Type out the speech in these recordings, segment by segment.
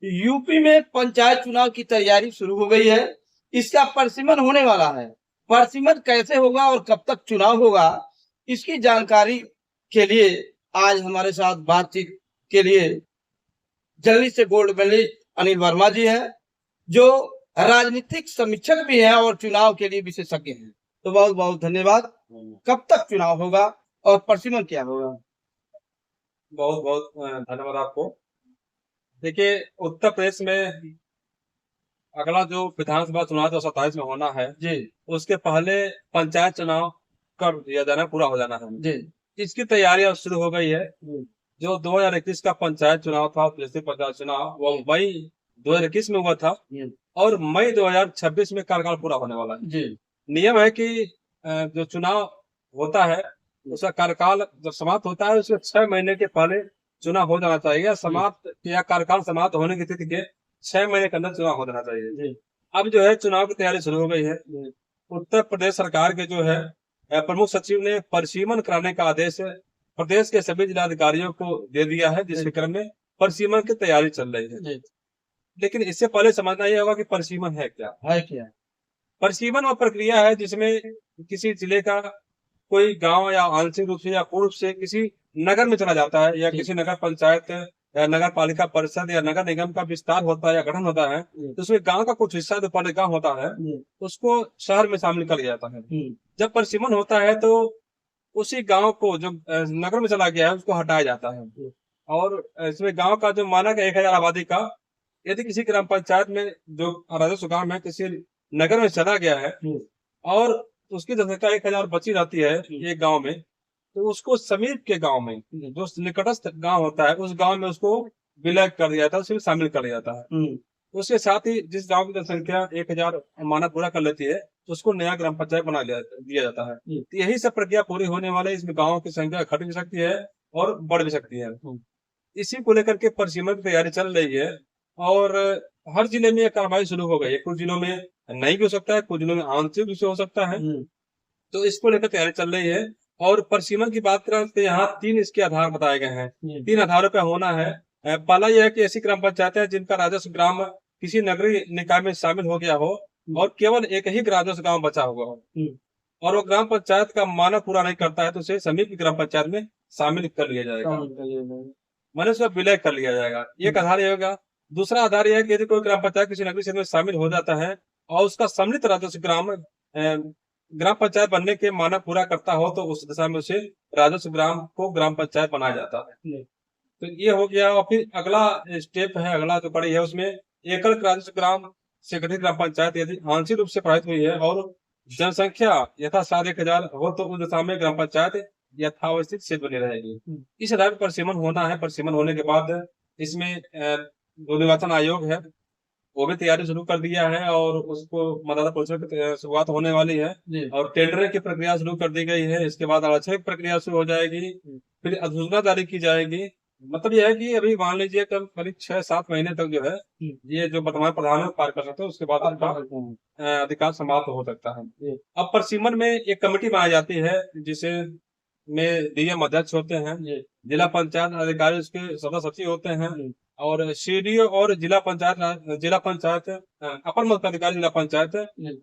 UP में पंचायत चुनाव की तैयारी शुरू हो गई है। इसका परिसीमन होने वाला है। परिसीमन कैसे होगा और कब तक चुनाव होगा, इसकी जानकारी के लिए आज हमारे साथ बातचीत के लिए जर्नलिस्ट से गोल्ड मेडलिस्ट अनिल वर्मा जी हैं, जो राजनीतिक समीक्षक भी हैं और चुनाव के लिए विशेषज्ञ हैं। तो बहुत बहुत धन्यवाद। कब तक चुनाव होगा और परिसीमन क्या होगा? बहुत बहुत धन्यवाद आपको। देखिए, उत्तर प्रदेश में अगला जो विधानसभा चुनाव 2027 में होना है जी उसके पहले पंचायत चुनाव कर दिया जाना, पूरा हो जाना है जी इसकी तैयारी अब शुरू हो गई है। जो 2021 का पंचायत चुनाव था, जैसे पंचायत चुनाव वो मई 2021 में हुआ था और मई 2026 में कार्यकाल पूरा होने वाला है। जी नियम है कि जो चुनाव होता है उसका कार्यकाल जब समाप्त होता है उसके 6 महीने के पहले चुनाव हो जाना चाहिए। समाप्त या कार्यकाल समाप्त होने की स्थिति के 6 महीने के अंदर चुनाव हो जाना चाहिए। अब जो है चुनाव की तैयारी शुरू हो गई है। उत्तर प्रदेश सरकार के जो है प्रमुख सचिव ने परिसीमन कराने का आदेश प्रदेश के सभी जिलाधिकारियों को दे दिया है, जिसके क्रम में परिसीमन की तैयारी चल रही है। लेकिन इससे पहले समझना ये होगा कि परिसीमन है क्या। परिसीमन वह प्रक्रिया है जिसमें किसी जिले का कोई गांव या आंशिक रूप से या पूर्व से किसी नगर में चला जाता है या किसी नगर पंचायत या नगर पालिका परिषद या नगर निगम का विस्तार होता है या गठन होता है, तो उसमें गांव का कुछ हिस्सा जो पहले गांव होता है उसको शहर में शामिल कर लिया जाता है। जब परिसीमन होता है तो उसी गांव को जो नगर में चला गया है उसको हटाया जाता है। और इसमें गांव का जो मानक 1000 आबादी का, यदि किसी ग्राम पंचायत में जो राजस्व गांव है किसी नगर में चला गया है और उसकी जनसंख्या 1000 बची रहती है एक गांव में, तो उसको समीप के गांव में जो निकटस्थ गांव होता है उस गांव में उसको विलय कर दिया जाता है, उसमें शामिल कर दिया जाता है। उसके साथ ही जिस गांव की जनसंख्या 1000 मानक पूरा कर लेती है तो उसको नया ग्राम पंचायत बना दिया जाता है। तो यही सब प्रक्रिया पूरी होने वाले, इसमें गाँव की संख्या घट भी सकती है और बढ़ भी सकती है। इसी को लेकर के परिसीमन की तैयारी चल रही है और हर जिले में यह कार्रवाई शुरू हो गई है। कुछ जिलों में नहीं भी हो सकता है, कुछ जिलों में आंशिक रूप से हो सकता है। तो इसको लेकर तैयारी चल रही है। और परिसीमन की बात करें तो यहाँ 3 इसके आधार बताए गए हैं। 3 आधारों पर होना है। पहला यह है कि ऐसी ग्राम पंचायतें हैं जिनका राजस्व ग्राम किसी नगरीय निकाय में शामिल हो गया हो और केवल एक ही राजस्व गांव बचा हुआ हो और वो ग्राम पंचायत का मानक पूरा नहीं करता है तो उसे समीप की ग्राम पंचायत में शामिल कर लिया जाएगा, मैंने उसका विलय कर लिया जाएगा। एक आधार ये होगा। दूसरा आधार यह है कि यदि कोई ग्राम पंचायत किसी नगरीय क्षेत्र में शामिल हो जाता है और उसका सम्मिलित राजस्व ग्राम पंचायत बनने के मानक पूरा करता हो तो उस दिशा में उसे राजस्व ग्राम को ग्राम पंचायत बनाया जाता है। तो ये हो गया। और फिर अगला स्टेप है, अगला जो कड़ी है उसमें एकल राजस्व ग्राम से गठित ग्राम पंचायत यदि आंशिक रूप से प्रभावित हुई है और जनसंख्या यथा 1000 हो तो उस दिशा में ग्राम पंचायत यथावस्थित शेष बनी रहेगी। इस आधार पर परिसीमन होना है। परिसीमन होने के बाद इसमें जो निर्वाचन आयोग है वो भी तैयारी शुरू कर दिया है और उसको मतदाता परिषद की शुरुआत होने वाली है और टेंडर की प्रक्रिया शुरू कर दी गई है। इसके बाद आरक्षण की प्रक्रिया शुरू हो जाएगी, फिर अधिसूचना जारी की जाएगी। मतलब यह है कि अभी मान लीजिए करीब 6-7 महीने तक जो है ये जो वर्तमान प्रधान है कार्य कर सकते हैं, उसके बाद उनका अधिकार समाप्त हो सकता है। अब परिसीमन में एक कमेटी बनाई जाती है जिसे में डीएम अध्यक्ष होते हैं, जिला पंचायत अधिकारी उसके सदस्य सचिव होते हैं और सीडीओ और जिला पंचायत अपर मुख्य अधिकारी जिला पंचायत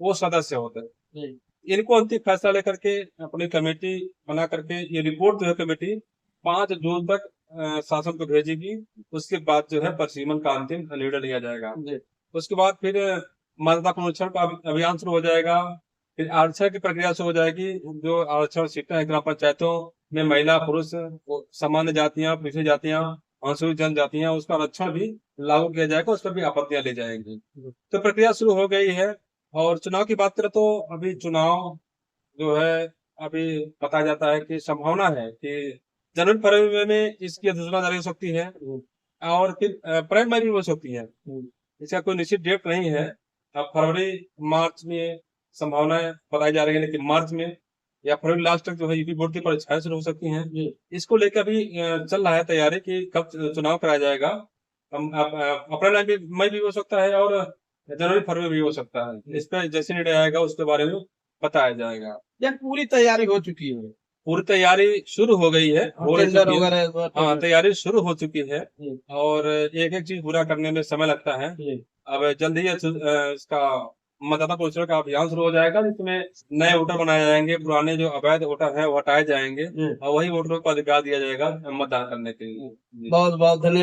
वो सदस्य होते हैं। इनको अंतिम फैसला लेकर के अपनी कमेटी बना करके ये रिपोर्ट जो है कमेटी 5 जून तक शासन को भेजेगी। उसके बाद जो है परिसीमन का अंतिम निर्णय लिया जाएगा। उसके बाद फिर मतदाता पुनरीक्षण का अभियान शुरू हो जाएगा। फिर आरक्षण की प्रक्रिया शुरू हो जाएगी। जो आरक्षण सीटें हैं ग्राम पंचायतों में महिला पुरुष सामान्य जातियां, पिछड़ी जातियां, अनुसूचित जनजातियां, उसका आरक्षण भी लागू किया जाएगा, उस पर भी आपत्तियां ली जाएंगी। तो प्रक्रिया शुरू हो गई है। और चुनाव की बात करें तो अभी चुनाव जो है अभी बताया जाता है कि संभावना है कि जनवरी फरवरी में इसकी अधिसूचना जारी हो सकती है और फिर अप्रैल में भी हो सकती है। इसका कोई निश्चित डेट नहीं है। अब फरवरी मार्च में संभावनाएं बताई जा रही है, लेकिन मार्च में या फरवरी लास्ट तक जो है यूपी बोर्ड की परीक्षाएं शुरू हो सकती हैं। इसको लेकर भी चल रहा है तैयारी कि कब चुनाव कराया जाएगा। अप्रैल मई भी हो सकता है और जनवरी फरवरी भी हो सकता है। इस पर जैसे निर्णय आएगा उसके बारे में बताया जाएगा। यह पूरी तैयारी हो चुकी है। पूरी तैयारी शुरू हो गई है, हो टेंडर चुकी है। वगैरह हाँ, तैयारी शुरू हो चुकी है जी। और एक एक चीज पूरा करने में समय लगता है। जी। अब जल्द ही इसका मतदाता पुष्टि का अभियान शुरू हो जाएगा, जिसमें नए वोटर बनाए जाएंगे, पुराने जो अवैध वोटर हैं वो हटाए जाएंगे जी। और वही वोटरों को अधिकार दिया जाएगा मतदान करने के लिए। बहुत बहुत धन्यवाद।